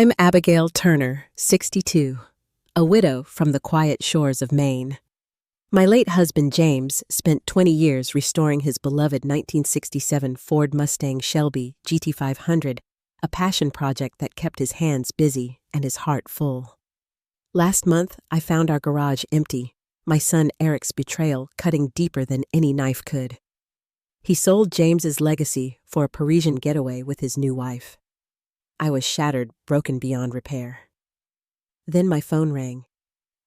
I'm Abigail Turner, 62, a widow from the quiet shores of Maine. My late husband James spent 20 years restoring his beloved 1967 Ford Mustang Shelby GT500, a passion project that kept his hands busy and his heart full. Last month, I found our garage empty, my son Eric's betrayal cutting deeper than any knife could. He sold James's legacy for a Parisian getaway with his new wife. I was shattered, broken beyond repair. Then my phone rang.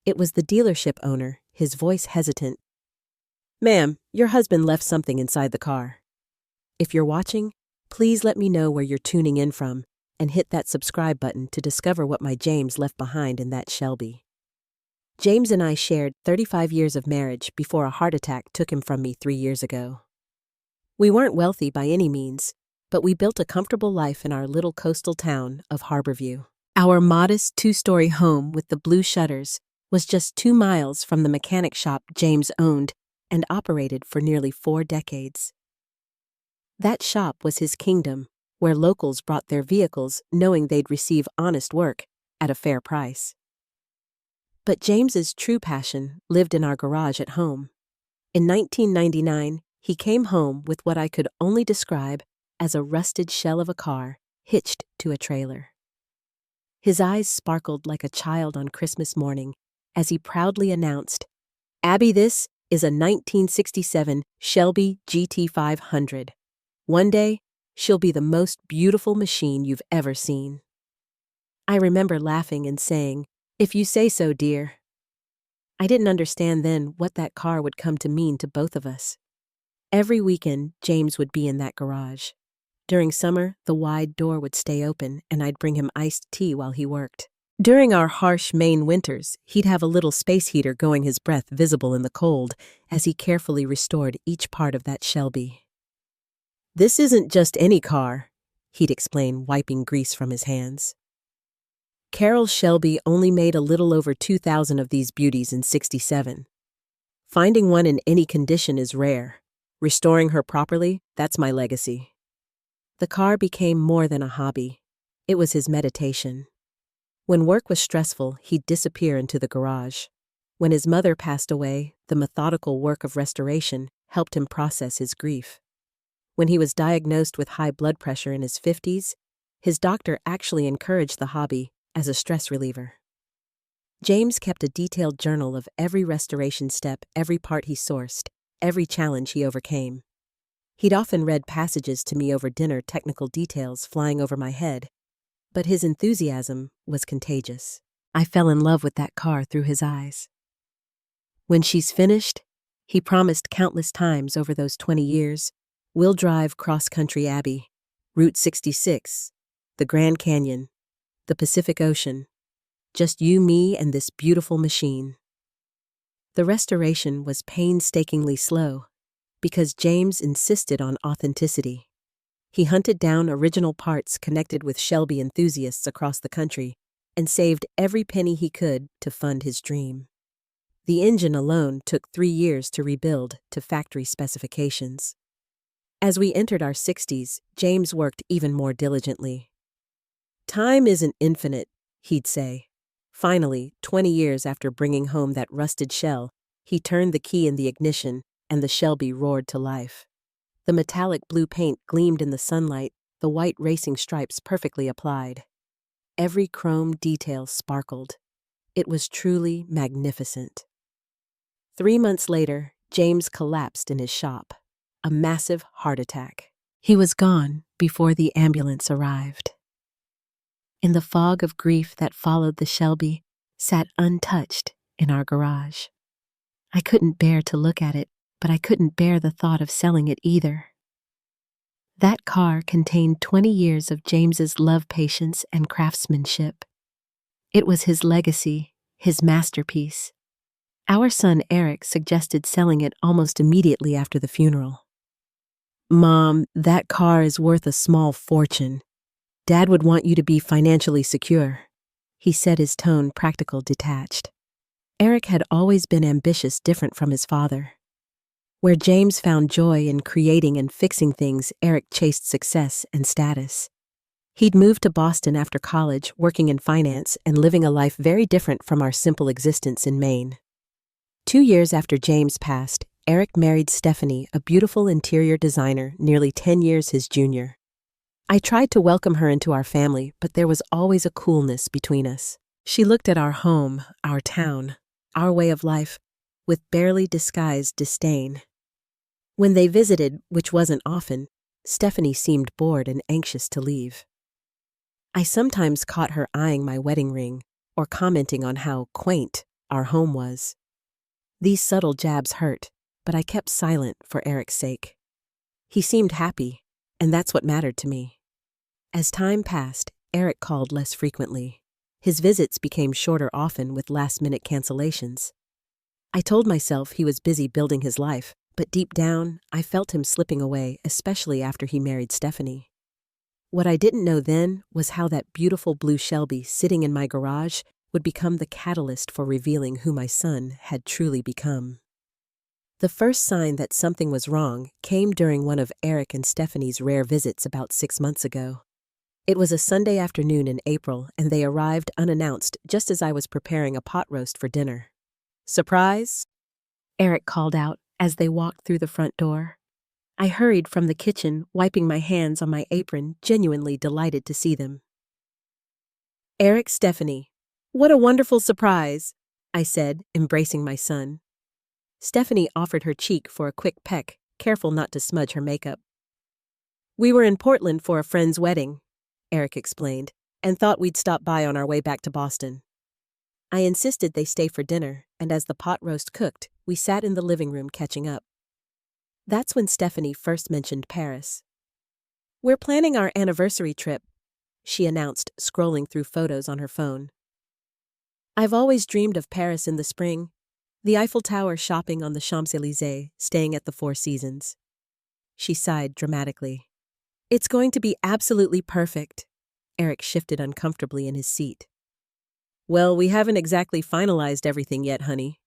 It was the dealership owner, his voice hesitant. "Ma'am, your husband left something inside the car. If you're watching, please let me know where you're tuning in from and hit that subscribe button to discover what my James left behind in that Shelby." James and I shared 35 years of marriage before a heart attack took him from me 3 years ago. We weren't wealthy by any means, but we built a comfortable life in our little coastal town of Harborview. Our modest 2-story home with the blue shutters was just 2 miles from the mechanic shop James owned and operated for nearly 4 decades. That shop was his kingdom, where locals brought their vehicles knowing they'd receive honest work at a fair price. But James's true passion lived in our garage at home. In 1999, he came home with what I could only describe as a rusted shell of a car hitched to a trailer. His eyes sparkled like a child on Christmas morning as he proudly announced, "Abby, this is a 1967 Shelby GT500. One day, she'll be the most beautiful machine you've ever seen." I remember laughing and saying, "If you say so, dear." I didn't understand then what that car would come to mean to both of us. Every weekend, James would be in that garage. During summer, the wide door would stay open and I'd bring him iced tea while he worked. During our harsh Maine winters, he'd have a little space heater going his breath visible in the cold as he carefully restored each part of that Shelby. "This isn't just any car," he'd explain, wiping grease from his hands. "Carol Shelby only made a little over 2,000 of these beauties in '67. Finding one in any condition is rare. Restoring her properly, that's my legacy." The car became more than a hobby. It was his meditation. When work was stressful, he'd disappear into the garage. When his mother passed away, the methodical work of restoration helped him process his grief. When he was diagnosed with high blood pressure in his 50s, his doctor actually encouraged the hobby as a stress reliever. James kept a detailed journal of every restoration step, every part he sourced, every challenge he overcame. He'd often read passages to me over dinner, technical details flying over my head, but his enthusiasm was contagious. I fell in love with that car through his eyes. "When she's finished," he promised countless times over those 20 years, "we'll drive cross-country Abby, Route 66, the Grand Canyon, the Pacific Ocean, just you, me, and this beautiful machine." The restoration was painstakingly slow because James insisted on authenticity. He hunted down original parts connected with Shelby enthusiasts across the country and saved every penny he could to fund his dream. The engine alone took 3 years to rebuild to factory specifications. As we entered our 60s, James worked even more diligently. "Time isn't infinite," he'd say. Finally, 20 years after bringing home that rusted shell, he turned the key in the ignition and the Shelby roared to life. The metallic blue paint gleamed in the sunlight, the white racing stripes perfectly applied. Every chrome detail sparkled. It was truly magnificent. 3 months later, James collapsed in his shop. A massive heart attack. He was gone before the ambulance arrived. In the fog of grief that followed, the Shelby sat untouched in our garage. I couldn't bear to look at it, but I couldn't bear the thought of selling it either. That car contained 20 years of James's love, patience, and craftsmanship. It was his legacy, his masterpiece. Our son Eric suggested selling it almost immediately after the funeral. "Mom, that car is worth a small fortune. Dad would want you to be financially secure," he said, his tone practical, detached. Eric had always been ambitious, different from his father. Where James found joy in creating and fixing things, Eric chased success and status. He'd moved to Boston after college, working in finance and living a life very different from our simple existence in Maine. 2 years after James passed, Eric married Stephanie, a beautiful interior designer, nearly 10 years his junior. I tried to welcome her into our family, but there was always a coolness between us. She looked at our home, our town, our way of life, with barely disguised disdain. When they visited, which wasn't often, Stephanie seemed bored and anxious to leave. I sometimes caught her eyeing my wedding ring or commenting on how quaint our home was. These subtle jabs hurt, but I kept silent for Eric's sake. He seemed happy, and that's what mattered to me. As time passed, Eric called less frequently. His visits became shorter often with last-minute cancellations. I told myself he was busy building his life, but deep down, I felt him slipping away, especially after he married Stephanie. What I didn't know then was how that beautiful blue Shelby sitting in my garage would become the catalyst for revealing who my son had truly become. The first sign that something was wrong came during one of Eric and Stephanie's rare visits about 6 months ago. It was a Sunday afternoon in April, and they arrived unannounced just as I was preparing a pot roast for dinner. "Surprise?" Eric called out as they walked through the front door. I hurried from the kitchen, wiping my hands on my apron, genuinely delighted to see them. "Eric, Stephanie, what a wonderful surprise," I said, embracing my son. Stephanie offered her cheek for a quick peck, careful not to smudge her makeup. "We were in Portland for a friend's wedding," Eric explained, "and thought we'd stop by on our way back to Boston." I insisted they stay for dinner, and as the pot roast cooked, we sat in the living room catching up. That's when Stephanie first mentioned Paris. "We're planning our anniversary trip," she announced, scrolling through photos on her phone. "I've always dreamed of Paris in the spring, the Eiffel Tower, shopping on the Champs-Élysées, staying at the Four Seasons." She sighed dramatically. "It's going to be absolutely perfect." Eric shifted uncomfortably in his seat. "Well, we haven't exactly finalized everything yet, honey."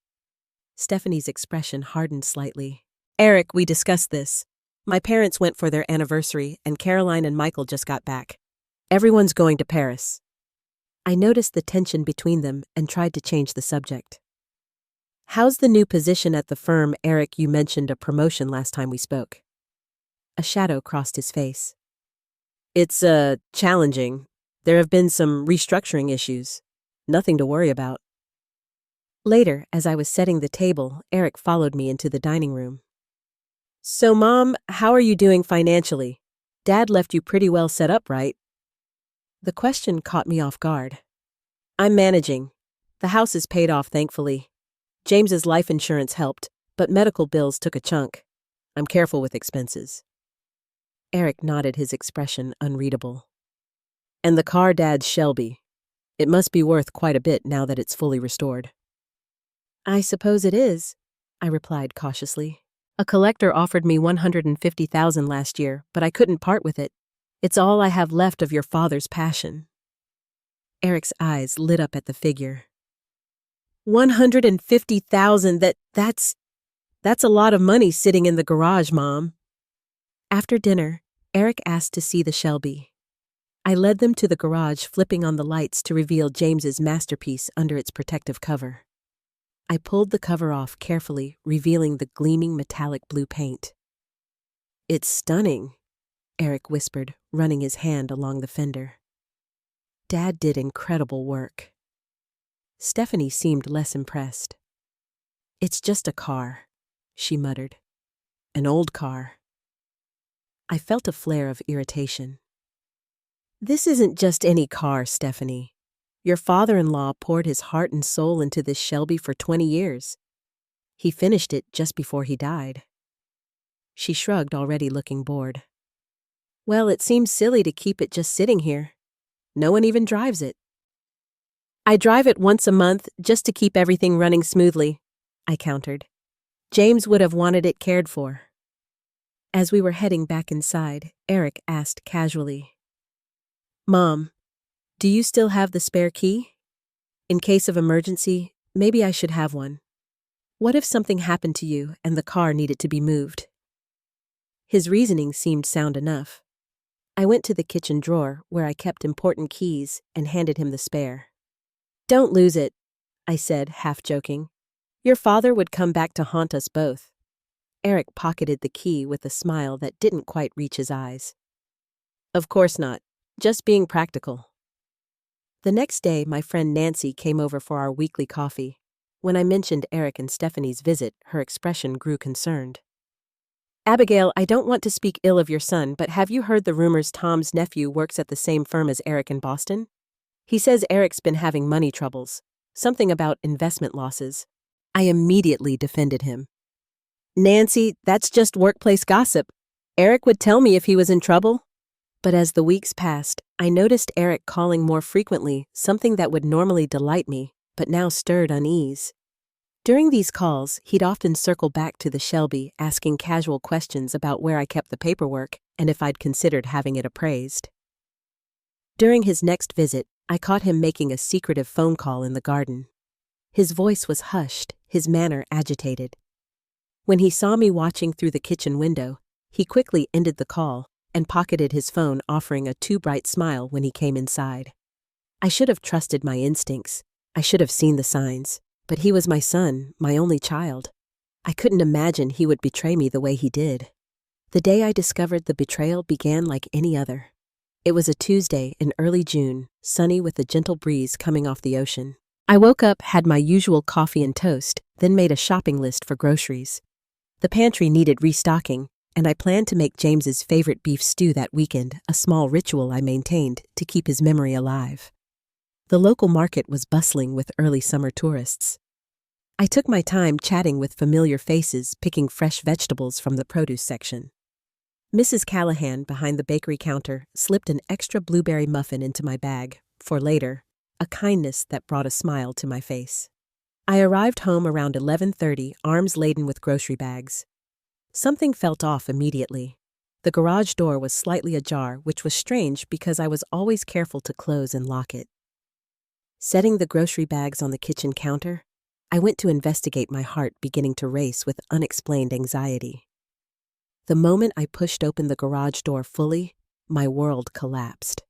Stephanie's expression hardened slightly. "Eric, we discussed this. My parents went for their anniversary, and Caroline and Michael just got back. Everyone's going to Paris." I noticed the tension between them and tried to change the subject. "How's the new position at the firm, Eric? You mentioned a promotion last time we spoke." A shadow crossed his face. "It's, challenging. There have been some restructuring issues. Nothing to worry about." Later, as I was setting the table, Eric followed me into the dining room. "So, Mom, how are you doing financially? Dad left you pretty well set up, right?" The question caught me off guard. "I'm managing. The house is paid off, thankfully. James's life insurance helped, but medical bills took a chunk. I'm careful with expenses." Eric nodded, his expression unreadable. "And the car, Dad's Shelby. It must be worth quite a bit now that it's fully restored." "I suppose it is," I replied cautiously. "A collector offered me $150,000 last year, but I couldn't part with it. It's all I have left of your father's passion." Eric's eyes lit up at the figure. $150,000, that's a lot of money sitting in the garage, Mom." After dinner, Eric asked to see the Shelby. I led them to the garage, flipping on the lights to reveal James's masterpiece under its protective cover. I pulled the cover off carefully, revealing the gleaming metallic blue paint. "It's stunning," Eric whispered, running his hand along the fender. "Dad did incredible work." Stephanie seemed less impressed. "It's just a car," she muttered. "An old car." I felt a flare of irritation. "This isn't just any car, Stephanie. Your father-in-law poured his heart and soul into this Shelby for 20 years. He finished it just before he died." She shrugged, already looking bored. "Well, it seems silly to keep it just sitting here. No one even drives it." "I drive it once a month just to keep everything running smoothly," I countered. "James would have wanted it cared for." As we were heading back inside, Eric asked casually, "Mom, do you still have the spare key? In case of emergency, maybe I should have one. What if something happened to you and the car needed to be moved?" His reasoning seemed sound enough. I went to the kitchen drawer where I kept important keys and handed him the spare. "Don't lose it," I said, half joking. "Your father would come back to haunt us both." Eric pocketed the key with a smile that didn't quite reach his eyes. "Of course not. Just being practical." The next day, my friend Nancy came over for our weekly coffee. When I mentioned Eric and Stephanie's visit, her expression grew concerned. "Abigail, I don't want to speak ill of your son, but have you heard the rumors Tom's nephew works at the same firm as Eric in Boston? He says Eric's been having money troubles. Something about investment losses." I immediately defended him. "Nancy, that's just workplace gossip. Eric would tell me if he was in trouble." But as the weeks passed, I noticed Eric calling more frequently, something that would normally delight me, but now stirred unease. During these calls, he'd often circle back to the Shelby, asking casual questions about where I kept the paperwork and if I'd considered having it appraised. During his next visit, I caught him making a secretive phone call in the garden. His voice was hushed, his manner agitated. When he saw me watching through the kitchen window, he quickly ended the call and pocketed his phone, offering a too bright smile when he came inside. I should have trusted my instincts. I should have seen the signs. But he was my son, my only child. I couldn't imagine he would betray me the way he did. The day I discovered the betrayal began like any other. It was a Tuesday in early June, sunny with a gentle breeze coming off the ocean. I woke up, had my usual coffee and toast, then made a shopping list for groceries. The pantry needed restocking, and I planned to make James's favorite beef stew that weekend, a small ritual I maintained to keep his memory alive. The local market was bustling with early summer tourists. I took my time chatting with familiar faces, picking fresh vegetables from the produce section. Mrs. Callahan, behind the bakery counter, slipped an extra blueberry muffin into my bag, for later, a kindness that brought a smile to my face. I arrived home around 11:30, arms laden with grocery bags. Something felt off immediately. The garage door was slightly ajar, which was strange because I was always careful to close and lock it. Setting the grocery bags on the kitchen counter, I went to investigate, my heart beginning to race with unexplained anxiety. The moment I pushed open the garage door fully, my world collapsed.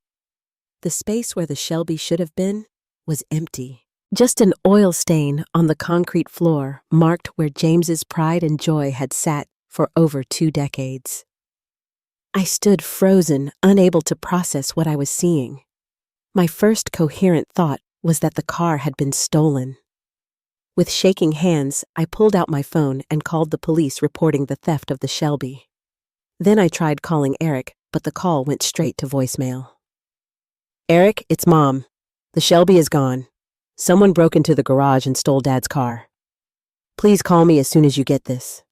The space where the Shelby should have been was empty. Just an oil stain on the concrete floor marked where James's pride and joy had sat for over 2 decades. I stood frozen, unable to process what I was seeing. My first coherent thought was that the car had been stolen. With shaking hands, I pulled out my phone and called the police, reporting the theft of the Shelby. Then I tried calling Eric, but the call went straight to voicemail. "Eric, it's Mom. The Shelby is gone. Someone broke into the garage and stole Dad's car. Please call me as soon as you get this."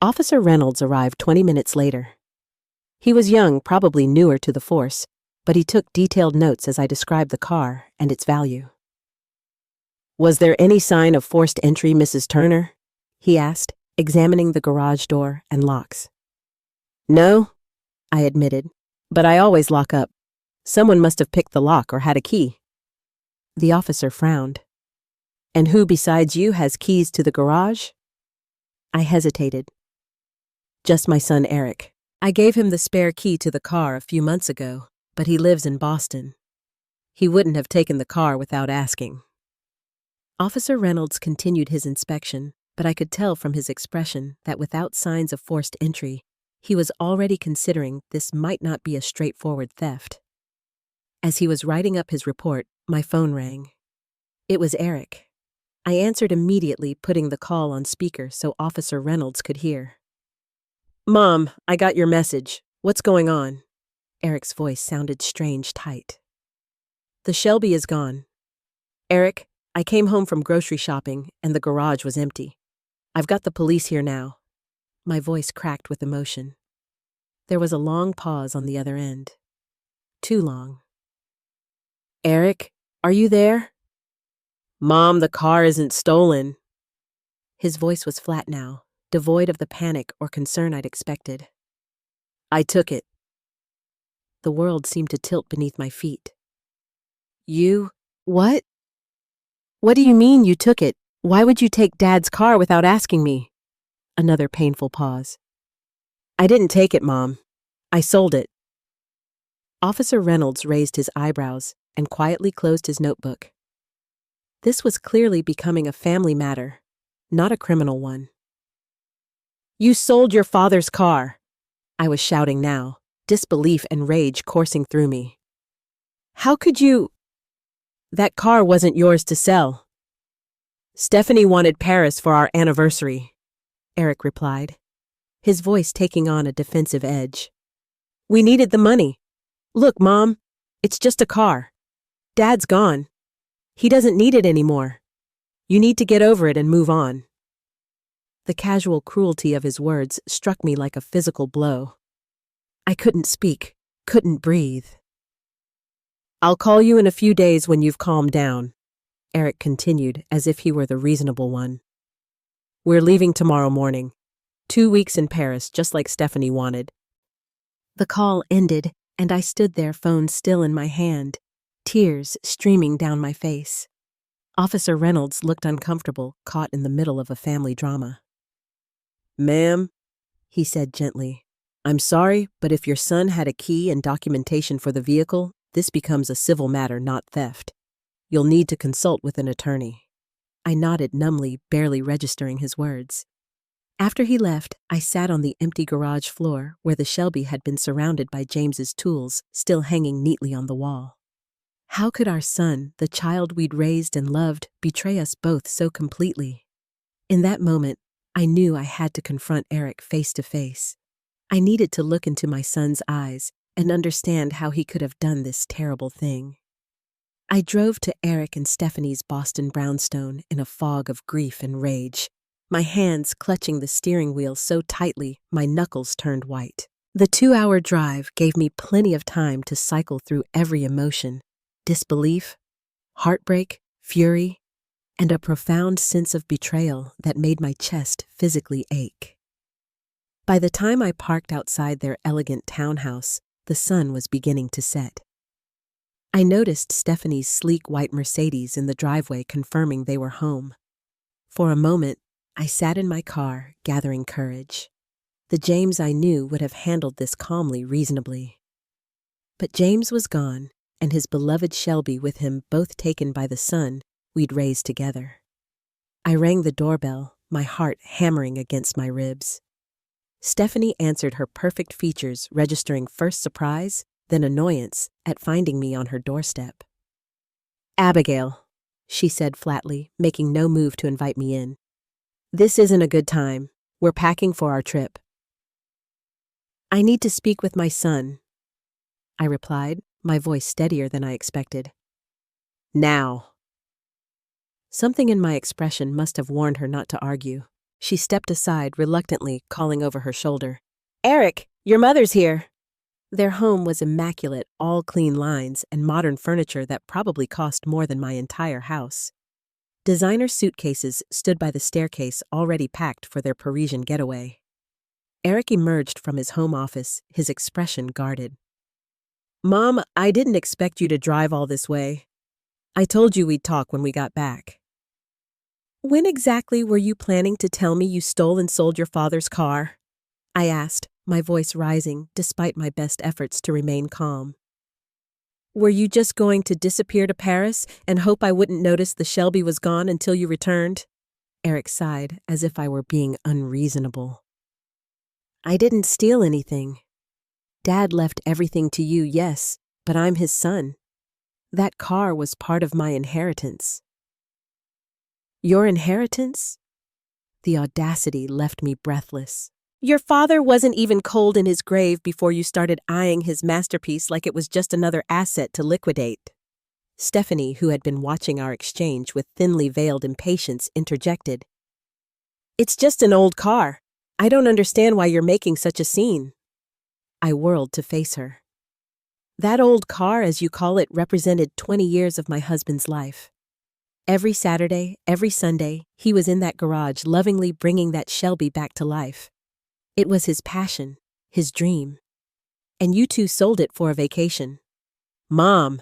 Officer Reynolds arrived 20 minutes later. He was young, probably newer to the force, but he took detailed notes as I described the car and its value. "Was there any sign of forced entry, Mrs. Turner?" he asked, examining the garage door and locks. "No," I admitted, "but I always lock up. Someone must have picked the lock or had a key." The officer frowned. "And who besides you has keys to the garage?" I hesitated. "Just my son Eric. I gave him the spare key to the car a few months ago, but he lives in Boston. He wouldn't have taken the car without asking." Officer Reynolds continued his inspection, but I could tell from his expression that without signs of forced entry, he was already considering this might not be a straightforward theft. As he was writing up his report, my phone rang. It was Eric. I answered immediately, putting the call on speaker so Officer Reynolds could hear. "Mom, I got your message. What's going on?" Eric's voice sounded strange tight. "The Shelby is gone. Eric, I came home from grocery shopping and the garage was empty. I've got the police here now." My voice cracked with emotion. There was a long pause on the other end. Too long. "Eric, are you there?" "Mom, the car isn't stolen." His voice was flat now, devoid of the panic or concern I'd expected. "I took it." The world seemed to tilt beneath my feet. "You? What? What do you mean you took it? Why would you take Dad's car without asking me?" Another painful pause. "I didn't take it, Mom. I sold it." Officer Reynolds raised his eyebrows and quietly closed his notebook. This was clearly becoming a family matter, not a criminal one. "You sold your father's car!" I was shouting now, disbelief and rage coursing through me. "How could you—" "That car wasn't yours to sell. Stephanie wanted Paris for our anniversary," Eric replied, his voice taking on a defensive edge. "We needed the money. Look, Mom, it's just a car. Dad's gone. He doesn't need it anymore. You need to get over it and move on." The casual cruelty of his words struck me like a physical blow. I couldn't speak, couldn't breathe. "I'll call you in a few days when you've calmed down," Eric continued as if he were the reasonable one. "We're leaving tomorrow morning. 2 weeks in Paris, just like Stephanie wanted." The call ended, and I stood there, phone still in my hand, tears streaming down my face. Officer Reynolds looked uncomfortable, caught in the middle of a family drama. "Ma'am," he said gently, "I'm sorry, but if your son had a key and documentation for the vehicle, this becomes a civil matter, not theft. You'll need to consult with an attorney." I nodded numbly, barely registering his words. After he left, I sat on the empty garage floor where the Shelby had been surrounded by James's tools, still hanging neatly on the wall. How could our son, the child we'd raised and loved, betray us both so completely? In that moment, I knew I had to confront Eric face to face. I needed to look into my son's eyes and understand how he could have done this terrible thing. I drove to Eric and Stephanie's Boston brownstone in a fog of grief and rage, my hands clutching the steering wheel so tightly my knuckles turned white. The 2-hour drive gave me plenty of time to cycle through every emotion: disbelief, heartbreak, fury, and a profound sense of betrayal that made my chest physically ache. By the time I parked outside their elegant townhouse, the sun was beginning to set. I noticed Stephanie's sleek white Mercedes in the driveway, confirming they were home. For a moment, I sat in my car, gathering courage. The James I knew would have handled this calmly, reasonably. But James was gone, and his beloved Shelby with him, both taken by the son we'd raised together. I rang the doorbell, my heart hammering against my ribs. Stephanie answered, her perfect features registering first surprise, then annoyance at finding me on her doorstep. "Abigail," she said flatly, making no move to invite me in. "This isn't a good time. We're packing for our trip." "I need to speak with my son," I replied, my voice steadier than I expected. "Now." Something in my expression must have warned her not to argue. She stepped aside, reluctantly, calling over her shoulder, "Eric, your mother's here." Their home was immaculate, all clean lines and modern furniture that probably cost more than my entire house. Designer suitcases stood by the staircase, already packed for their Parisian getaway. Eric emerged from his home office, his expression guarded. "Mom, I didn't expect you to drive all this way. I told you we'd talk when we got back." "When exactly were you planning to tell me you stole and sold your father's car?" I asked, my voice rising despite my best efforts to remain calm. "Were you just going to disappear to Paris and hope I wouldn't notice the Shelby was gone until you returned?" Eric sighed, as if I were being unreasonable. "I didn't steal anything. Dad left everything to you, yes, but I'm his son. That car was part of my inheritance." "Your inheritance?" The audacity left me breathless. "Your father wasn't even cold in his grave before you started eyeing his masterpiece like it was just another asset to liquidate." Stephanie, who had been watching our exchange with thinly veiled impatience, interjected. "It's just an old car. I don't understand why you're making such a scene." I whirled to face her. "That old car, as you call it, represented 20 years of my husband's life. Every Saturday, every Sunday, he was in that garage lovingly bringing that Shelby back to life. It was his passion, his dream. And you two sold it for a vacation." "Mom!"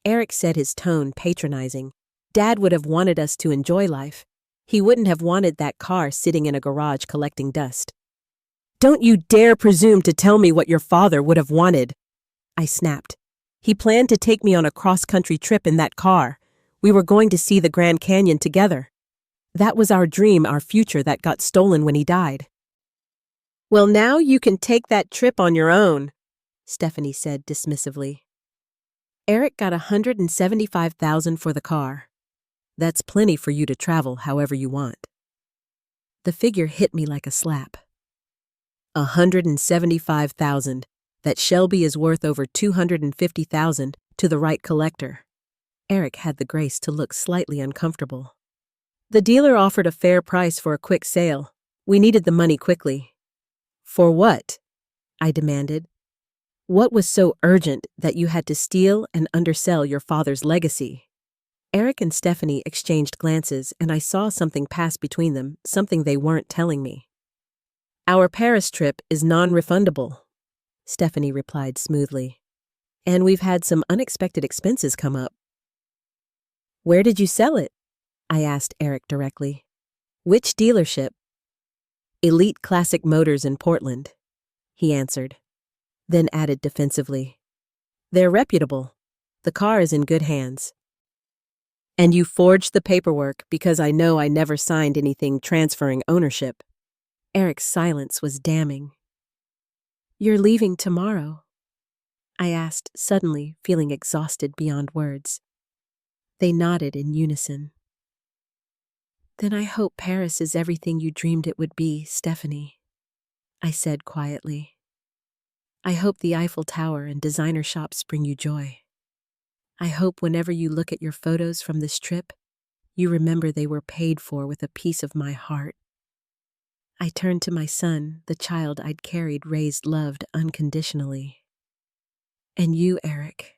Eric said, his tone patronizing. "Dad would have wanted us to enjoy life. He wouldn't have wanted that car sitting in a garage collecting dust." "Don't you dare presume to tell me what your father would have wanted!" I snapped. He planned to take me on a cross-country trip in that car. We were going to see the Grand Canyon together. That was our dream, our future that got stolen when he died. Well, now you can take that trip on your own, Stephanie said dismissively. Eric got $175,000 for the car. That's plenty for you to travel however you want. The figure hit me like a slap. $175,000. That Shelby is worth over $250,000 to the right collector. Eric had the grace to look slightly uncomfortable. The dealer offered a fair price for a quick sale. We needed the money quickly. For what? I demanded. What was so urgent that you had to steal and undersell your father's legacy? Eric and Stephanie exchanged glances, and I saw something pass between them, something they weren't telling me. Our Paris trip is non-refundable, Stephanie replied smoothly. And we've had some unexpected expenses come up. Where did you sell it? I asked Eric directly. Which dealership? Elite Classic Motors in Portland, he answered, then added defensively. They're reputable. The car is in good hands. And you forged the paperwork because I know I never signed anything transferring ownership. Eric's silence was damning. You're leaving tomorrow? I asked, suddenly feeling exhausted beyond words. They nodded in unison. Then I hope Paris is everything you dreamed it would be, Stephanie, I said quietly. I hope the Eiffel Tower and designer shops bring you joy. I hope whenever you look at your photos from this trip, you remember they were paid for with a piece of my heart. I turned to my son, the child I'd carried, raised, loved unconditionally. And you, Eric,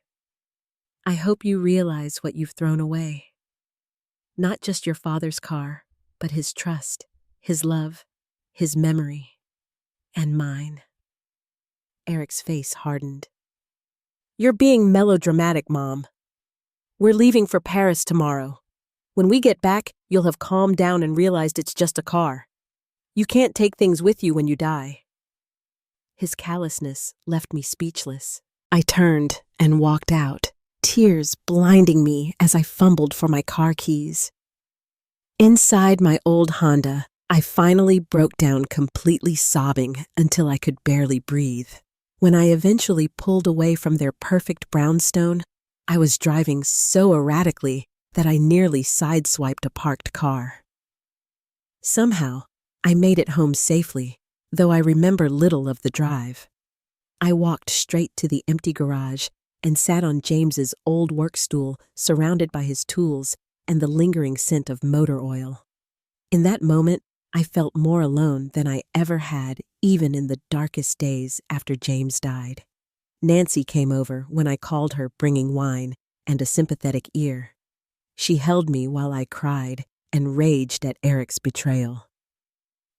I hope you realize what you've thrown away. Not just your father's car, but his trust, his love, his memory, and mine. Eric's face hardened. You're being melodramatic, Mom. We're leaving for Paris tomorrow. When we get back, you'll have calmed down and realized it's just a car. You can't take things with you when you die. His callousness left me speechless. I turned and walked out, tears blinding me as I fumbled for my car keys. Inside my old Honda, I finally broke down, completely sobbing until I could barely breathe. When I eventually pulled away from their perfect brownstone, I was driving so erratically that I nearly sideswiped a parked car. Somehow, I made it home safely, though I remember little of the drive. I walked straight to the empty garage and sat on James's old work stool, surrounded by his tools and the lingering scent of motor oil. In that moment, I felt more alone than I ever had, even in the darkest days after James died. Nancy came over when I called her, bringing wine and a sympathetic ear. She held me while I cried and raged at Eric's betrayal.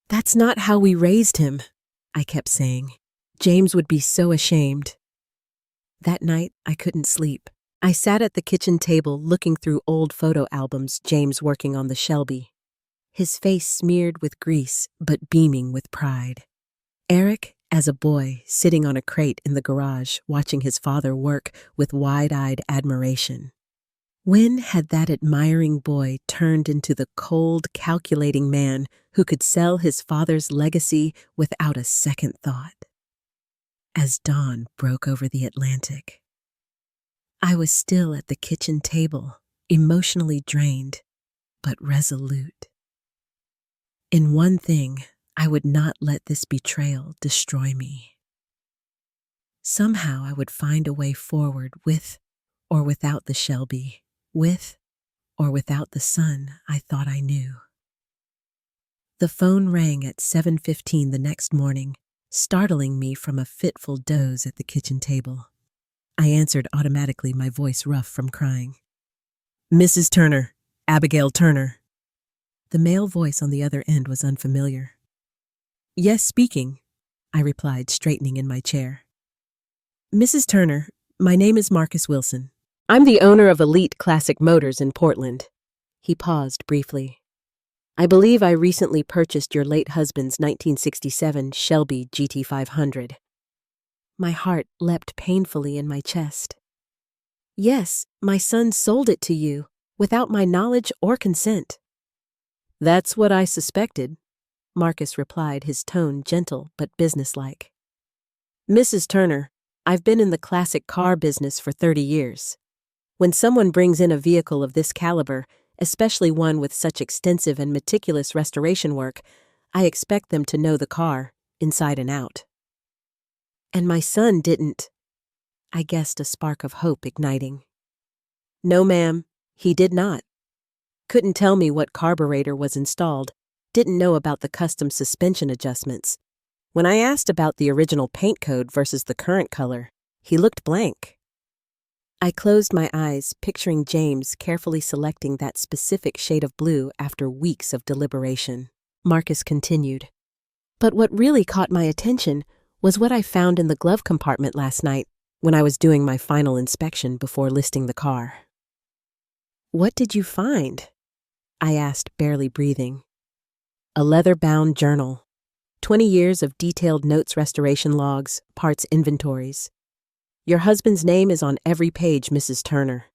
That's not how we raised him, I kept saying. James would be so ashamed. That night, I couldn't sleep. I sat at the kitchen table looking through old photo albums, James working on the Shelby. His face smeared with grease, but beaming with pride. Eric, as a boy, sitting on a crate in the garage, watching his father work with wide-eyed admiration. When had that admiring boy turned into the cold, calculating man who could sell his father's legacy without a second thought? As dawn broke over the Atlantic, I was still at the kitchen table, emotionally drained, but resolute. In one thing, I would not let this betrayal destroy me. Somehow I would find a way forward with or without the Shelby, with or without the son I thought I knew. The phone rang at 7:15 the next morning, startling me from a fitful doze at the kitchen table. I answered automatically, my voice rough from crying. Mrs. Turner, Abigail Turner. The male voice on the other end was unfamiliar. Yes, speaking, I replied, straightening in my chair. Mrs. Turner, my name is Marcus Wilson. I'm the owner of Elite Classic Motors in Portland. He paused briefly. I believe I recently purchased your late husband's 1967 Shelby GT500. My heart leapt painfully in my chest. Yes, my son sold it to you, without my knowledge or consent. That's what I suspected, Marcus replied, his tone gentle but businesslike. Mrs. Turner, I've been in the classic car business for 30 years. When someone brings in a vehicle of this caliber, especially one with such extensive and meticulous restoration work, I expect them to know the car, inside and out. And my son didn't. I guessed, a spark of hope igniting. No, ma'am, he did not. Couldn't tell me what carburetor was installed, didn't know about the custom suspension adjustments. When I asked about the original paint code versus the current color, he looked blank. I closed my eyes, picturing James carefully selecting that specific shade of blue after weeks of deliberation. Marcus continued. But what really caught my attention was what I found in the glove compartment last night when I was doing my final inspection before listing the car. What did you find? I asked, barely breathing. A leather-bound journal. 20 years of detailed notes, restoration logs, parts inventories. Your husband's name is on every page, Mrs. Turner,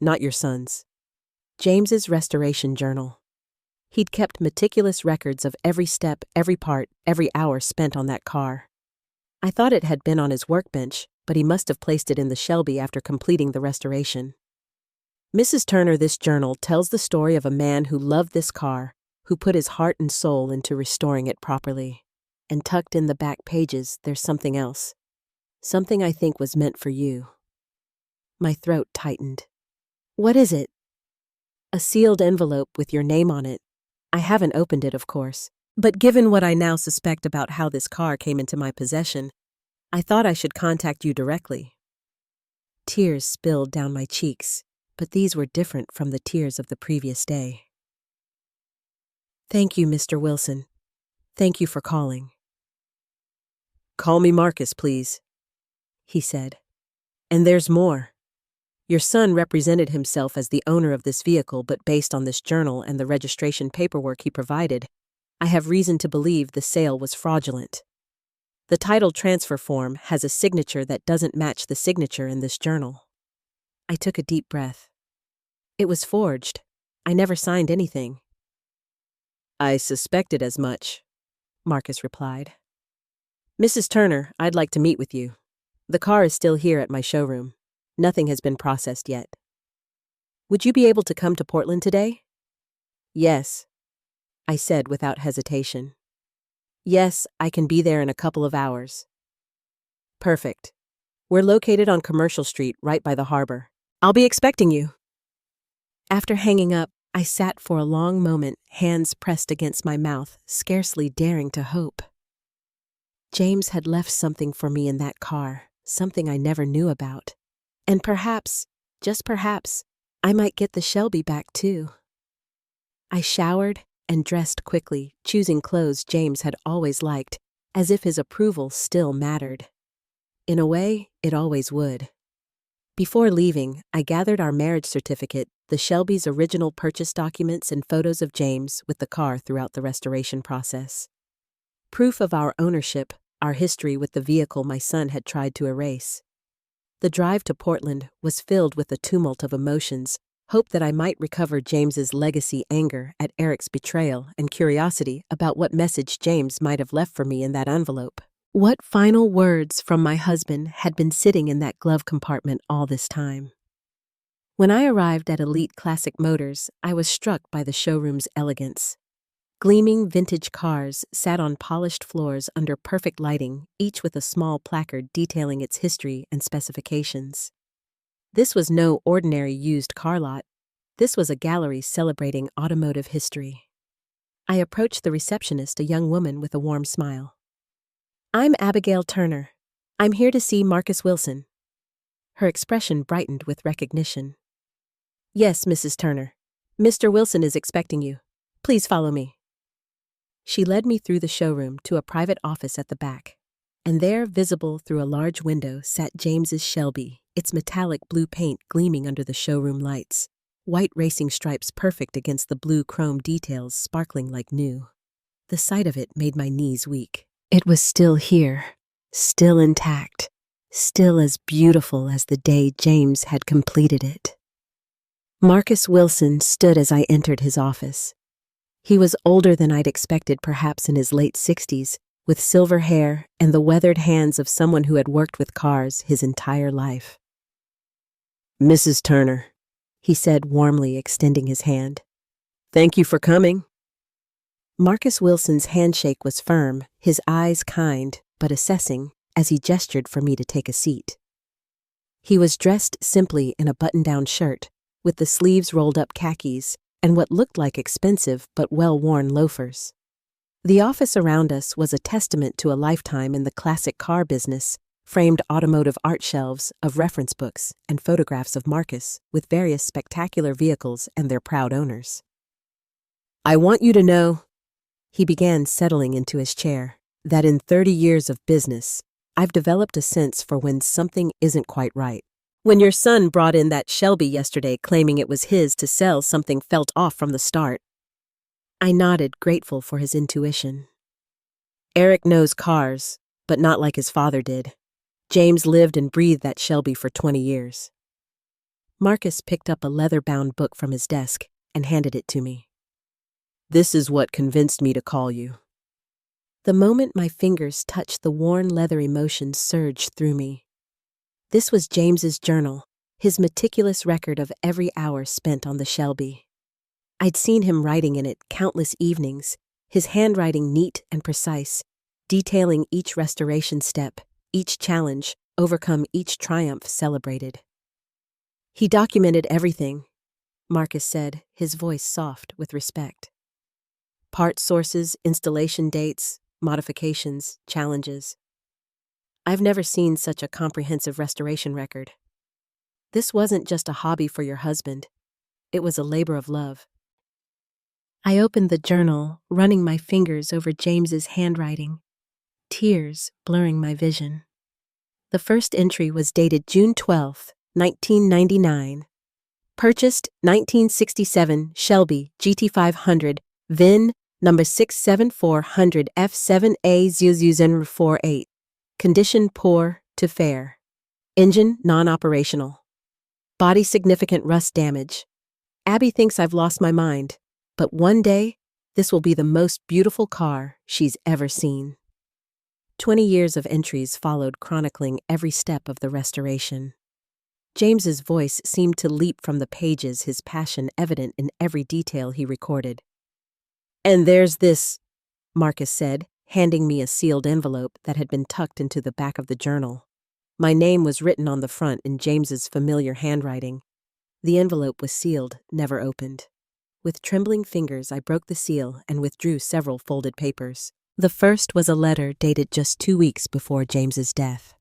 not your son's. James's restoration journal. He'd kept meticulous records of every step, every part, every hour spent on that car. I thought it had been on his workbench, but he must have placed it in the Shelby after completing the restoration. Mrs. Turner, this journal tells the story of a man who loved this car, who put his heart and soul into restoring it properly. And tucked in the back pages, there's something else. Something I think was meant for you. My throat tightened. What is it? A sealed envelope with your name on it. I haven't opened it, of course, but given what I now suspect about how this car came into my possession, I thought I should contact you directly. Tears spilled down my cheeks, but these were different from the tears of the previous day. Thank you, Mr. Wilson. Thank you for calling. Call me Marcus, please, he said. And there's more. Your son represented himself as the owner of this vehicle, but based on this journal and the registration paperwork he provided, I have reason to believe the sale was fraudulent. The title transfer form has a signature that doesn't match the signature in this journal. I took a deep breath. It was forged. I never signed anything. I suspected as much, Marcus replied. Mrs. Turner, I'd like to meet with you. The car is still here at my showroom. Nothing has been processed yet. Would you be able to come to Portland today? Yes, I said without hesitation. Yes, I can be there in a couple of hours. Perfect. We're located on Commercial Street, right by the harbor. I'll be expecting you. After hanging up, I sat for a long moment, hands pressed against my mouth, scarcely daring to hope. James had left something for me in that car, something I never knew about. And perhaps, just perhaps, I might get the Shelby back too. I showered and dressed quickly, choosing clothes James had always liked, as if his approval still mattered. In a way, it always would. Before leaving, I gathered our marriage certificate, the Shelby's original purchase documents, and photos of James with the car throughout the restoration process. Proof of our ownership, our history with the vehicle my son had tried to erase. The drive to Portland was filled with a tumult of emotions, hope that I might recover James's legacy, anger at Eric's betrayal, and curiosity about what message James might have left for me in that envelope. What final words from my husband had been sitting in that glove compartment all this time? When I arrived at Elite Classic Motors, I was struck by the showroom's elegance. Gleaming vintage cars sat on polished floors under perfect lighting, each with a small placard detailing its history and specifications. This was no ordinary used car lot. This was a gallery celebrating automotive history. I approached the receptionist, a young woman with a warm smile. I'm Abigail Turner. I'm here to see Marcus Wilson. Her expression brightened with recognition. Yes, Mrs. Turner. Mr. Wilson is expecting you. Please follow me. She led me through the showroom to a private office at the back, and there, visible through a large window, sat James's Shelby, its metallic blue paint gleaming under the showroom lights, white racing stripes perfect against the blue chrome details sparkling like new. The sight of it made my knees weak. It was still here, still intact, still as beautiful as the day James had completed it. Marcus Wilson stood as I entered his office. He was older than I'd expected, perhaps in his late 60s, with silver hair and the weathered hands of someone who had worked with cars his entire life. "Mrs. Turner," he said warmly, extending his hand. "Thank you for coming." Marcus Wilson's handshake was firm, his eyes kind, but assessing, as he gestured for me to take a seat. He was dressed simply in a button-down shirt, with the sleeves rolled up khakis, and what looked like expensive but well-worn loafers. The office around us was a testament to a lifetime in the classic car business, framed automotive art shelves of reference books and photographs of Marcus with various spectacular vehicles and their proud owners. "I want you to know," he began, settling into his chair, "that in 30 years of business, I've developed a sense for when something isn't quite right. When your son brought in that Shelby yesterday claiming it was his to sell, something felt off from the start." I nodded, grateful for his intuition. "Eric knows cars, but not like his father did. James lived and breathed that Shelby for 20 years. Marcus picked up a leather-bound book from his desk and handed it to me. "This is what convinced me to call you." The moment my fingers touched the worn leather, emotions surged through me. This was James's journal, his meticulous record of every hour spent on the Shelby. I'd seen him writing in it countless evenings, his handwriting neat and precise, detailing each restoration step, each challenge, overcome each triumph celebrated. "He documented everything," Marcus said, his voice soft with respect. "Part sources, installation dates, modifications, challenges. I've never seen such a comprehensive restoration record. This wasn't just a hobby for your husband. It was a labor of love." I opened the journal, running my fingers over James's handwriting, tears blurring my vision. The first entry was dated June 12, 1999. Purchased 1967 Shelby GT500, VIN number 67400 F7A0048. Condition poor to fair. Engine non-operational. Body significant rust damage. Abby thinks I've lost my mind, but one day, this will be the most beautiful car she's ever seen. 20 years of entries followed, chronicling every step of the restoration. James's voice seemed to leap from the pages, his passion evident in every detail he recorded. "And there's this," Marcus said, handing me a sealed envelope that had been tucked into the back of the journal. My name was written on the front in James's familiar handwriting. The envelope was sealed, never opened. With trembling fingers, I broke the seal and withdrew several folded papers. The first was a letter dated just 2 weeks before James's death.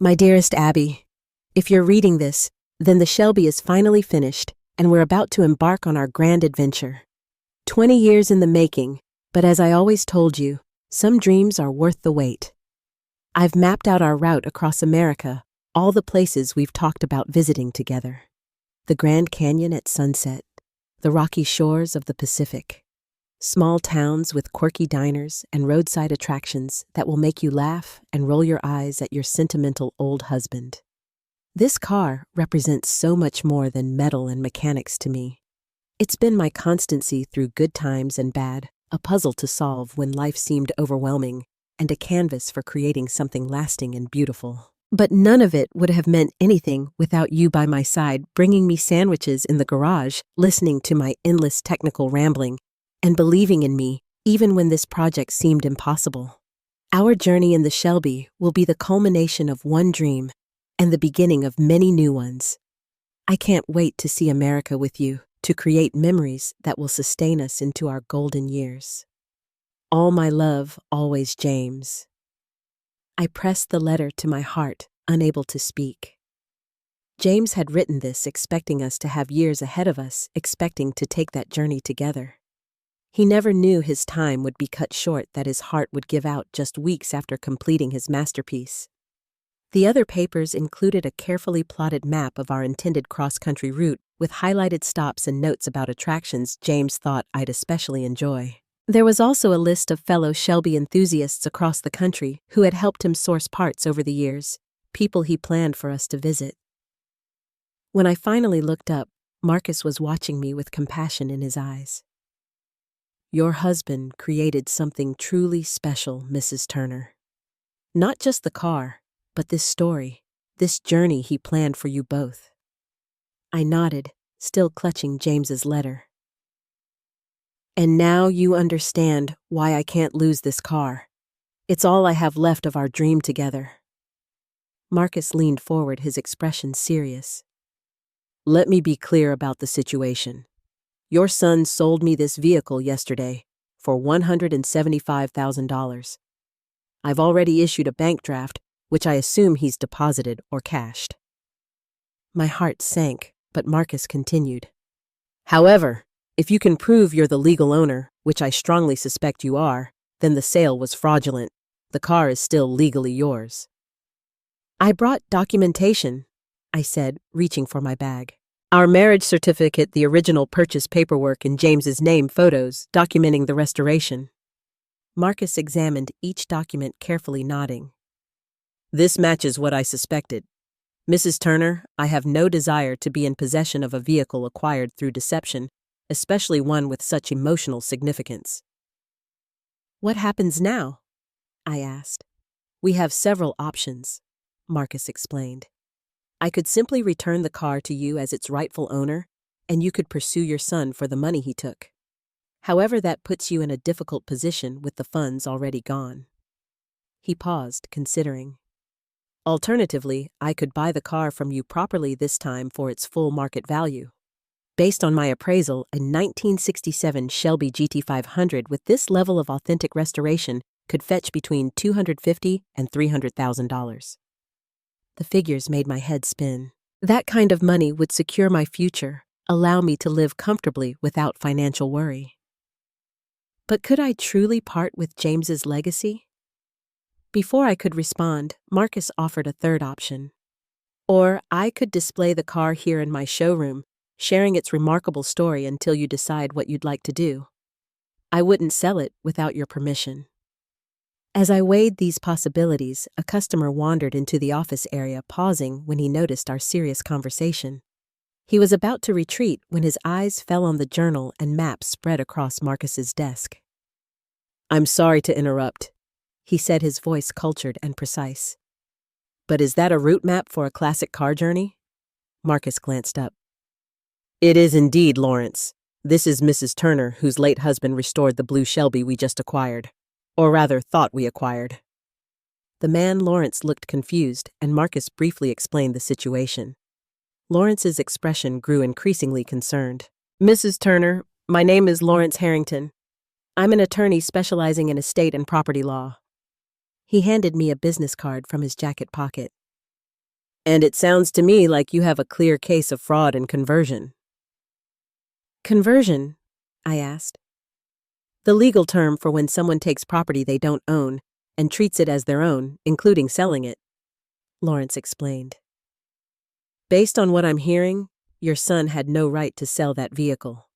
"My dearest Abby, if you're reading this, then the Shelby is finally finished, and we're about to embark on our grand adventure. 20 years in the making, but as I always told you, some dreams are worth the wait. I've mapped out our route across America, all the places we've talked about visiting together. The Grand Canyon at sunset, the rocky shores of the Pacific, small towns with quirky diners and roadside attractions that will make you laugh and roll your eyes at your sentimental old husband. This car represents so much more than metal and mechanics to me. It's been my constancy through good times and bad, a puzzle to solve when life seemed overwhelming, and a canvas for creating something lasting and beautiful. But none of it would have meant anything without you by my side, bringing me sandwiches in the garage, listening to my endless technical rambling, and believing in me even when this project seemed impossible. Our journey in the Shelby will be the culmination of one dream and the beginning of many new ones. I can't wait to see America with you, to create memories that will sustain us into our golden years. All my love, always, James. I pressed the letter to my heart, unable to speak. James had written this expecting us to have years ahead of us, expecting to take that journey together. He never knew his time would be cut short, that his heart would give out just weeks after completing his masterpiece. The other papers included a carefully plotted map of our intended cross-country route with highlighted stops and notes about attractions James thought I'd especially enjoy. There was also a list of fellow Shelby enthusiasts across the country who had helped him source parts over the years, people he planned for us to visit. When I finally looked up, Marcus was watching me with compassion in his eyes. Your husband created something truly special, Mrs. Turner. Not just the car, but this story, this journey he planned for you both. I nodded, still clutching James's letter. And now you understand why I can't lose this car. It's all I have left of our dream together. Marcus leaned forward, his expression serious. Let me be clear about the situation. Your son sold me this vehicle yesterday for $175,000. I've already issued a bank draft, which I assume he's deposited or cashed. My heart sank, but Marcus continued. However, if you can prove you're the legal owner, which I strongly suspect you are, then the sale was fraudulent. The car is still legally yours. I brought documentation, I said, reaching for my bag. Our marriage certificate, the original purchase paperwork in James's name, photos documenting the restoration. Marcus examined each document carefully, nodding. This matches what I suspected. Mrs. Turner, I have no desire to be in possession of a vehicle acquired through deception, especially one with such emotional significance. What happens now? I asked. We have several options, Marcus explained. I could simply return the car to you as its rightful owner, and you could pursue your son for the money he took. However, that puts you in a difficult position with the funds already gone. He paused, considering. Alternatively, I could buy the car from you properly this time for its full market value. Based on my appraisal, a 1967 Shelby GT500 with this level of authentic restoration could fetch between $250,000 and $300,000. The figures made my head spin. That kind of money would secure my future, allow me to live comfortably without financial worry. But could I truly part with James's legacy? Before I could respond, Marcus offered a third option. Or I could display the car here in my showroom, sharing its remarkable story until you decide what you'd like to do. I wouldn't sell it without your permission. As I weighed these possibilities, a customer wandered into the office area, pausing when he noticed our serious conversation. He was about to retreat when his eyes fell on the journal and maps spread across Marcus's desk. I'm sorry to interrupt, he said, his voice cultured and precise. But is that a route map for a classic car journey? Marcus glanced up. It is indeed, Lawrence. This is Mrs. Turner, whose late husband restored the blue Shelby we just acquired. Or rather, thought we acquired. The man Lawrence looked confused, and Marcus briefly explained the situation. Lawrence's expression grew increasingly concerned. Mrs. Turner, my name is Lawrence Harrington. I'm an attorney specializing in estate and property law. He handed me a business card from his jacket pocket. And it sounds to me like you have a clear case of fraud and conversion. Conversion? I asked. The legal term for when someone takes property they don't own and treats it as their own, including selling it, Lawrence explained. Based on what I'm hearing, your son had no right to sell that vehicle.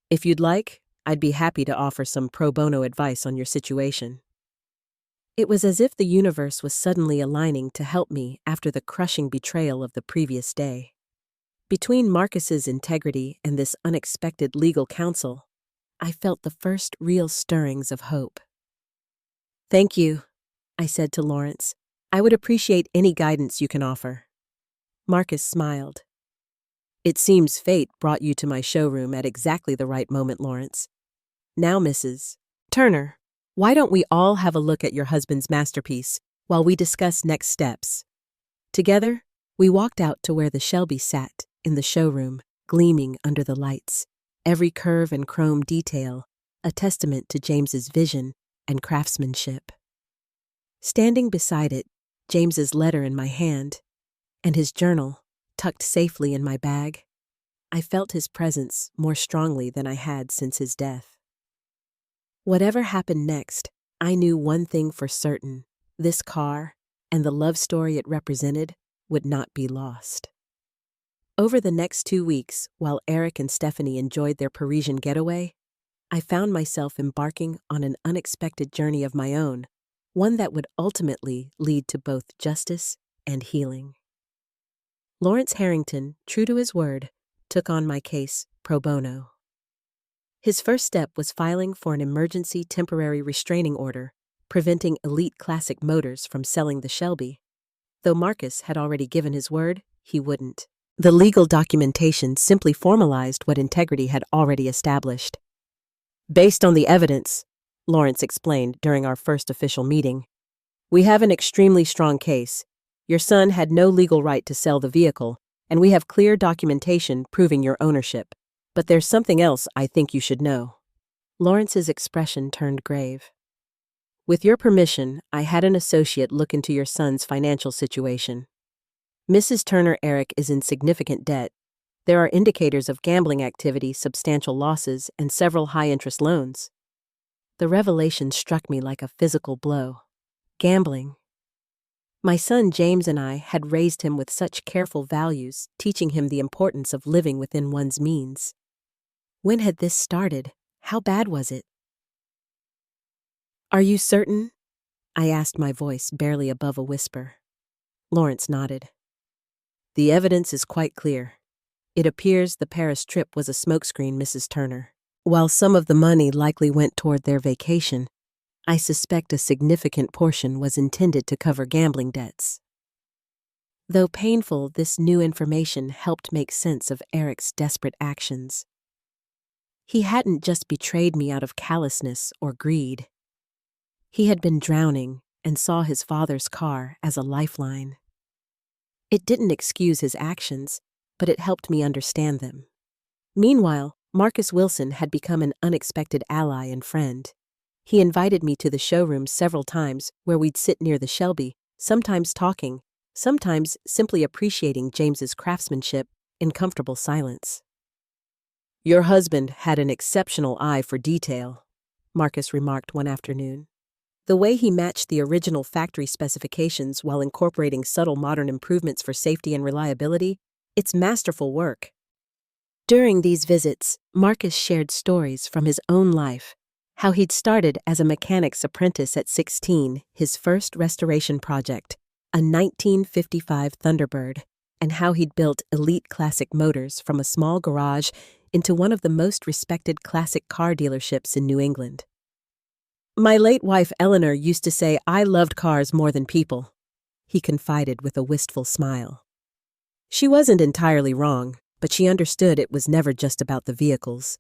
If you'd like, I'd be happy to offer some pro bono advice on your situation. It was as if the universe was suddenly aligning to help me after the crushing betrayal of the previous day. Between Marcus's integrity and this unexpected legal counsel, I felt the first real stirrings of hope. Thank you, I said to Lawrence. I would appreciate any guidance you can offer. Marcus smiled. It seems fate brought you to my showroom at exactly the right moment, Lawrence. Now, Mrs. Turner, why don't we all have a look at your husband's masterpiece while we discuss next steps? Together, we walked out to where the Shelby sat in the showroom, gleaming under the lights. Every curve and chrome detail, a testament to James's vision and craftsmanship. Standing beside it, James's letter in my hand, and his journal tucked safely in my bag, I felt his presence more strongly than I had since his death. Whatever happened next, I knew one thing for certain: this car and the love story it represented would not be lost. Over the next 2 weeks, while Eric and Stephanie enjoyed their Parisian getaway, I found myself embarking on an unexpected journey of my own, one that would ultimately lead to both justice and healing. Lawrence Harrington, true to his word, took on my case pro bono. His first step was filing for an emergency temporary restraining order, preventing Elite Classic Motors from selling the Shelby. Though Marcus had already given his word, he wouldn't. The legal documentation simply formalized what integrity had already established. Based on the evidence, Lawrence explained during our first official meeting, we have an extremely strong case. Your son had no legal right to sell the vehicle, and we have clear documentation proving your ownership. But there's something else I think you should know. Lawrence's expression turned grave. With your permission, I had an associate look into your son's financial situation. Mrs. Turner Eric is in significant debt. There are indicators of gambling activity, substantial losses, and several high-interest loans. The revelation struck me like a physical blow. Gambling. My son James and I had raised him with such careful values, teaching him the importance of living within one's means. When had this started? How bad was it? Are you certain? I asked, my voice barely above a whisper. Lawrence nodded. The evidence is quite clear. It appears the Paris trip was a smokescreen, Mrs. Turner. While some of the money likely went toward their vacation, I suspect a significant portion was intended to cover gambling debts. Though painful, this new information helped make sense of Eric's desperate actions. He hadn't just betrayed me out of callousness or greed. He had been drowning and saw his father's car as a lifeline. It didn't excuse his actions, but it helped me understand them. Meanwhile, Marcus Wilson had become an unexpected ally and friend. He invited me to the showroom several times where we'd sit near the Shelby, sometimes talking, sometimes simply appreciating James's craftsmanship in comfortable silence. Your husband had an exceptional eye for detail, Marcus remarked one afternoon. The way he matched the original factory specifications while incorporating subtle modern improvements for safety and reliability, it's masterful work. During these visits, Marcus shared stories from his own life, how he'd started as a mechanic's apprentice at 16, his first restoration project, a 1955 Thunderbird, and how he'd built Elite Classic Motors from a small garage into one of the most respected classic car dealerships in New England. My late wife Eleanor used to say I loved cars more than people, he confided with a wistful smile. She wasn't entirely wrong, but she understood it was never just about the vehicles.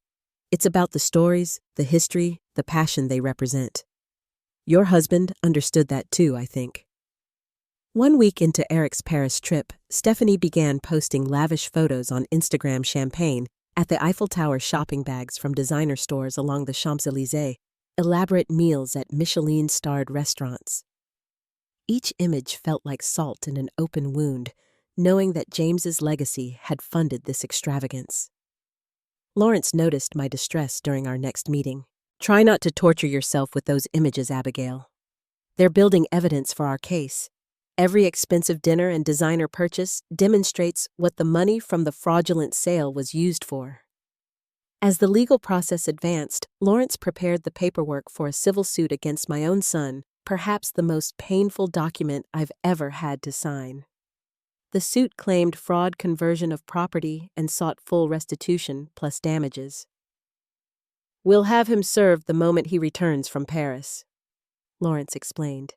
It's about the stories, the history, the passion they represent. Your husband understood that too, I think. 1 week into Eric's Paris trip, Stephanie began posting lavish photos on Instagram Champagne at the Eiffel Tower, shopping bags from designer stores along the Champs-Élysées, elaborate meals at Michelin-starred restaurants. Each image felt like salt in an open wound, knowing that James's legacy had funded this extravagance. Lawrence noticed my distress during our next meeting. Try not to torture yourself with those images, Abigail. They're building evidence for our case. Every expensive dinner and designer purchase demonstrates what the money from the fraudulent sale was used for. As the legal process advanced, Lawrence prepared the paperwork for a civil suit against my own son, perhaps the most painful document I've ever had to sign. The suit claimed fraud conversion of property and sought full restitution plus damages. We'll have him served the moment he returns from Paris, Lawrence explained.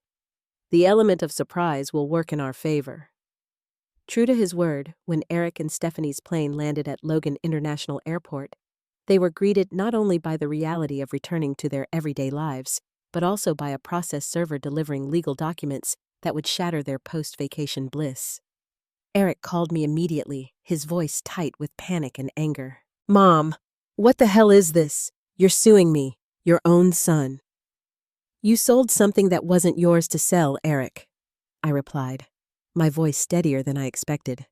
The element of surprise will work in our favor. True to his word, when Eric and Stephanie's plane landed at Logan International Airport, they were greeted not only by the reality of returning to their everyday lives, but also by a process server delivering legal documents that would shatter their post-vacation bliss. Eric called me immediately, his voice tight with panic and anger. Mom, what the hell is this? You're suing me, your own son. You sold something that wasn't yours to sell, Eric, I replied, my voice steadier than I expected.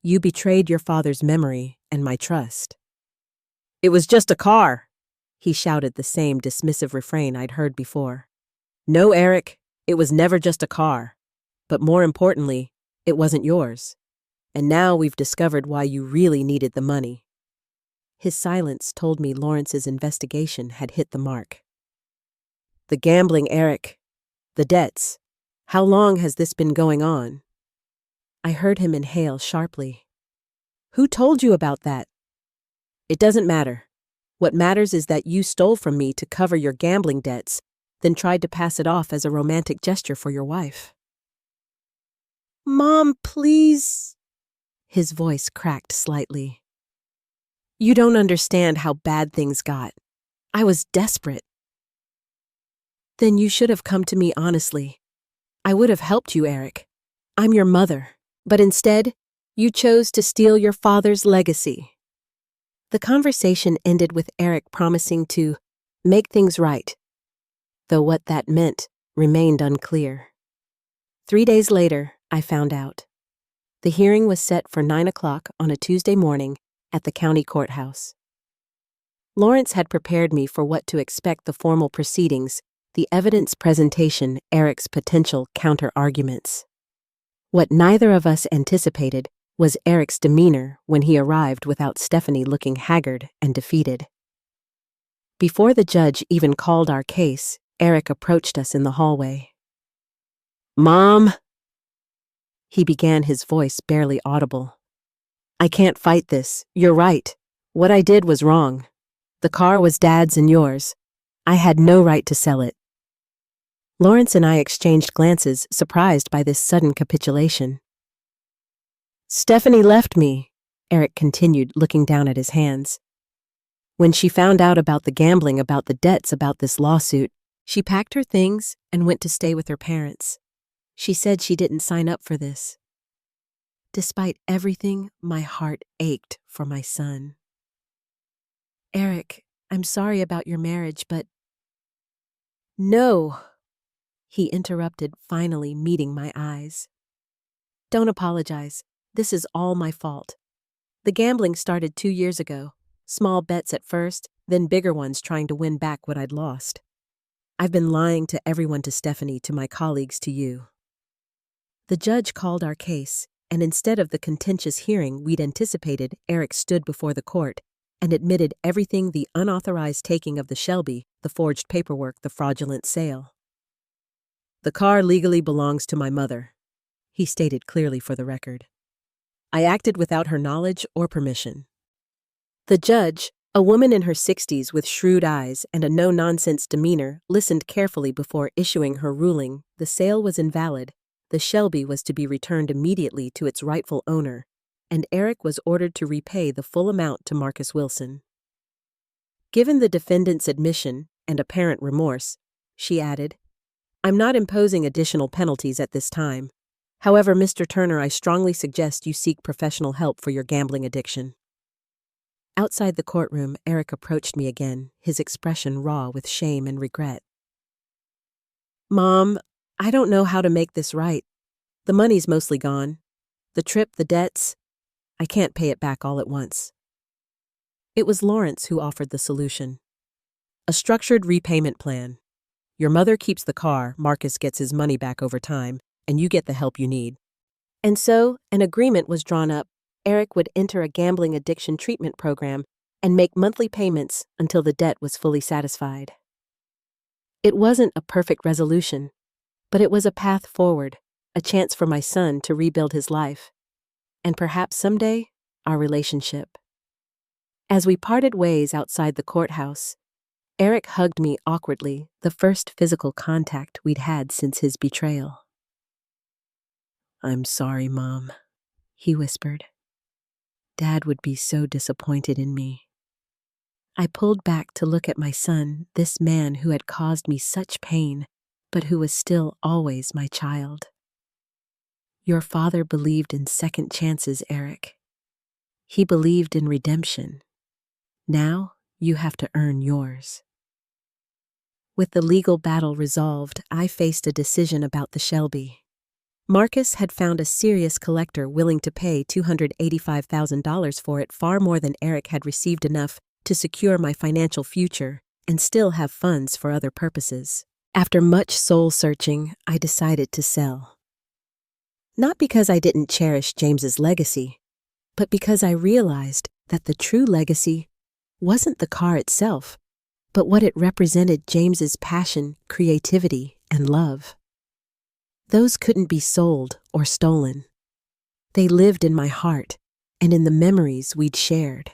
You betrayed your father's memory and my trust. It was just a car, he shouted, the same dismissive refrain I'd heard before. No, Eric, it was never just a car. But more importantly, it wasn't yours. And now we've discovered why you really needed the money. His silence told me Lawrence's investigation had hit the mark. The gambling, Eric. The debts. How long has this been going on? I heard him inhale sharply. Who told you about that? It doesn't matter. What matters is that you stole from me to cover your gambling debts, then tried to pass it off as a romantic gesture for your wife. Mom, please. His voice cracked slightly. You don't understand how bad things got. I was desperate. Then you should have come to me honestly. I would have helped you, Eric. I'm your mother. But instead, you chose to steal your father's legacy. The conversation ended with Eric promising to make things right, though what that meant remained unclear. 3 days later, I found out. The hearing was set for 9 o'clock on a Tuesday morning at the county courthouse. Lawrence had prepared me for what to expect: the formal proceedings, the evidence presentation, Eric's potential counter-arguments. What neither of us anticipated was Eric's demeanor when he arrived without Stephanie looking haggard and defeated. Before the judge even called our case, Eric approached us in the hallway. Mom, he began, his voice barely audible. I can't fight this. You're right. What I did was wrong. The car was Dad's and yours. I had no right to sell it. Lawrence and I exchanged glances, surprised by this sudden capitulation. Stephanie left me, Eric continued, looking down at his hands. When she found out about the gambling, about the debts, about this lawsuit, she packed her things and went to stay with her parents. She said she didn't sign up for this. Despite everything, my heart ached for my son. Eric, I'm sorry about your marriage, but... No, he interrupted, finally meeting my eyes. Don't apologize. This is all my fault. The gambling started 2 years ago. Small bets at first, then bigger ones trying to win back what I'd lost. I've been lying to everyone, to Stephanie, to my colleagues, to you. The judge called our case, and instead of the contentious hearing we'd anticipated, Eric stood before the court and admitted everything: the unauthorized taking of the Shelby, the forged paperwork, the fraudulent sale. The car legally belongs to my mother, he stated clearly for the record. I acted without her knowledge or permission. The judge, a woman in her 60s with shrewd eyes and a no-nonsense demeanor, listened carefully before issuing her ruling. The sale was invalid, the Shelby was to be returned immediately to its rightful owner, and Eric was ordered to repay the full amount to Marcus Wilson. Given the defendant's admission and apparent remorse, she added, I'm not imposing additional penalties at this time. However, Mr. Turner, I strongly suggest you seek professional help for your gambling addiction. Outside the courtroom, Eric approached me again, his expression raw with shame and regret. Mom, I don't know how to make this right. The money's mostly gone. The trip, the debts. I can't pay it back all at once. It was Lawrence who offered the solution. A structured repayment plan. Your mother keeps the car, Marcus gets his money back over time, and you get the help you need. And so, an agreement was drawn up. Eric would enter a gambling addiction treatment program and make monthly payments until the debt was fully satisfied. It wasn't a perfect resolution, but it was a path forward, a chance for my son to rebuild his life, and perhaps someday, our relationship. As we parted ways outside the courthouse, Eric hugged me awkwardly, the first physical contact we'd had since his betrayal. I'm sorry, Mom, he whispered. Dad would be so disappointed in me. I pulled back to look at my son, this man who had caused me such pain, but who was still always my child. Your father believed in second chances, Eric. He believed in redemption. Now you have to earn yours. With the legal battle resolved, I faced a decision about the Shelby. Marcus had found a serious collector willing to pay $285,000 for it, far more than Eric had received, enough to secure my financial future and still have funds for other purposes. After much soul-searching, I decided to sell. Not because I didn't cherish James's legacy, but because I realized that the true legacy wasn't the car itself, but what it represented: James's passion, creativity, and love. Those couldn't be sold or stolen. They lived in my heart and in the memories we'd shared.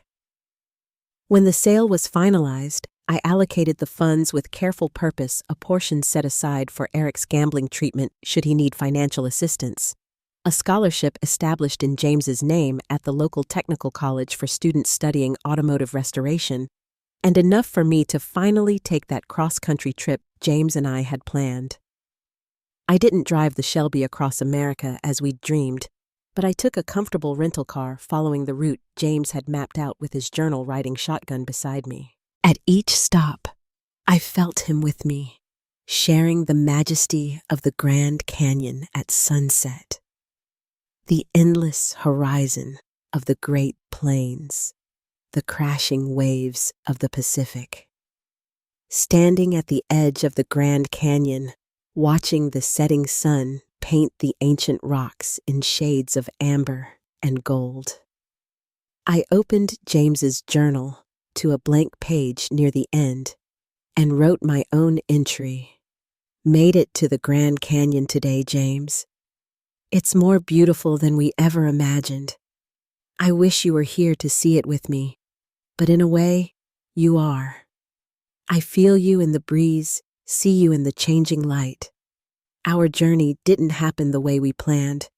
When the sale was finalized, I allocated the funds with careful purpose, a portion set aside for Eric's gambling treatment should he need financial assistance, a scholarship established in James's name at the local technical college for students studying automotive restoration, and enough for me to finally take that cross-country trip James and I had planned. I didn't drive the Shelby across America as we'd dreamed, but I took a comfortable rental car following the route James had mapped out with his journal riding shotgun beside me. At each stop, I felt him with me, sharing the majesty of the Grand Canyon at sunset, the endless horizon of the Great Plains, the crashing waves of the Pacific. Standing at the edge of the Grand Canyon, watching the setting sun paint the ancient rocks in shades of amber and gold. I opened James's journal to a blank page near the end and wrote my own entry. Made it to the Grand Canyon today, James. It's more beautiful than we ever imagined. I wish you were here to see it with me, but in a way, you are. I feel you in the breeze, see you in the changing light. Our journey didn't happen the way we planned,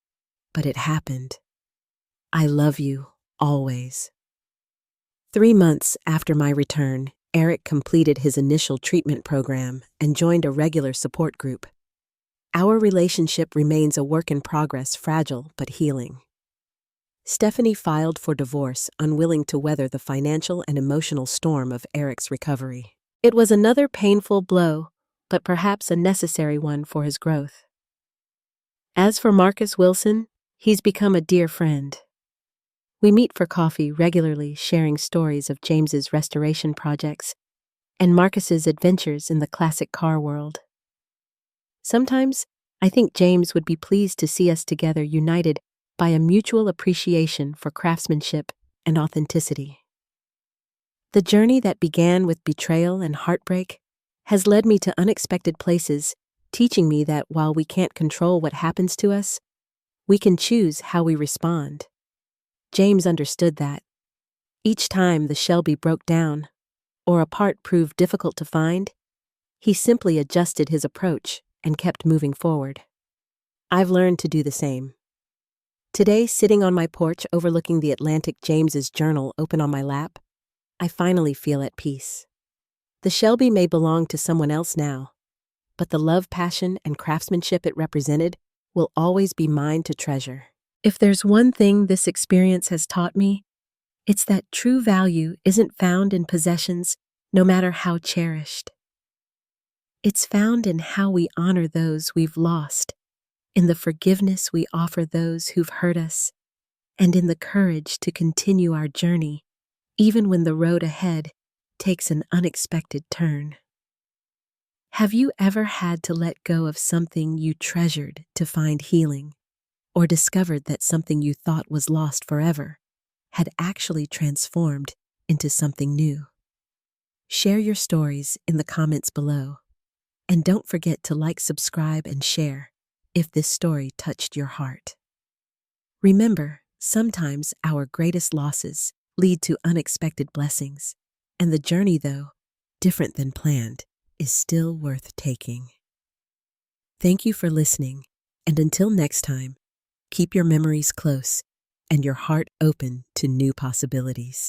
but it happened. I love you, always. 3 months after my return, Eric completed his initial treatment program and joined a regular support group. Our relationship remains a work in progress, fragile but healing. Stephanie filed for divorce, unwilling to weather the financial and emotional storm of Eric's recovery. It was another painful blow, but perhaps a necessary one for his growth. As for Marcus Wilson, he's become a dear friend. We meet for coffee regularly, sharing stories of James's restoration projects and Marcus's adventures in the classic car world. Sometimes, I think James would be pleased to see us together, united by a mutual appreciation for craftsmanship and authenticity. The journey that began with betrayal and heartbreak has led me to unexpected places, teaching me that while we can't control what happens to us, we can choose how we respond. James understood that. Each time the Shelby broke down, or a part proved difficult to find, he simply adjusted his approach and kept moving forward. I've learned to do the same. Today, sitting on my porch overlooking the Atlantic, James's journal open on my lap, I finally feel at peace. The Shelby may belong to someone else now, but the love, passion, and craftsmanship it represented will always be mine to treasure. If there's one thing this experience has taught me, it's that true value isn't found in possessions, no matter how cherished. It's found in how we honor those we've lost, in the forgiveness we offer those who've hurt us, and in the courage to continue our journey, even when the road ahead takes an unexpected turn. Have you ever had to let go of something you treasured to find healing, or discovered that something you thought was lost forever had actually transformed into something new? Share your stories in the comments below, and don't forget to like, subscribe, and share if this story touched your heart. Remember, sometimes our greatest losses lead to unexpected blessings, and the journey, though different than planned, is still worth taking. Thank you for listening, and until next time, keep your memories close and your heart open to new possibilities.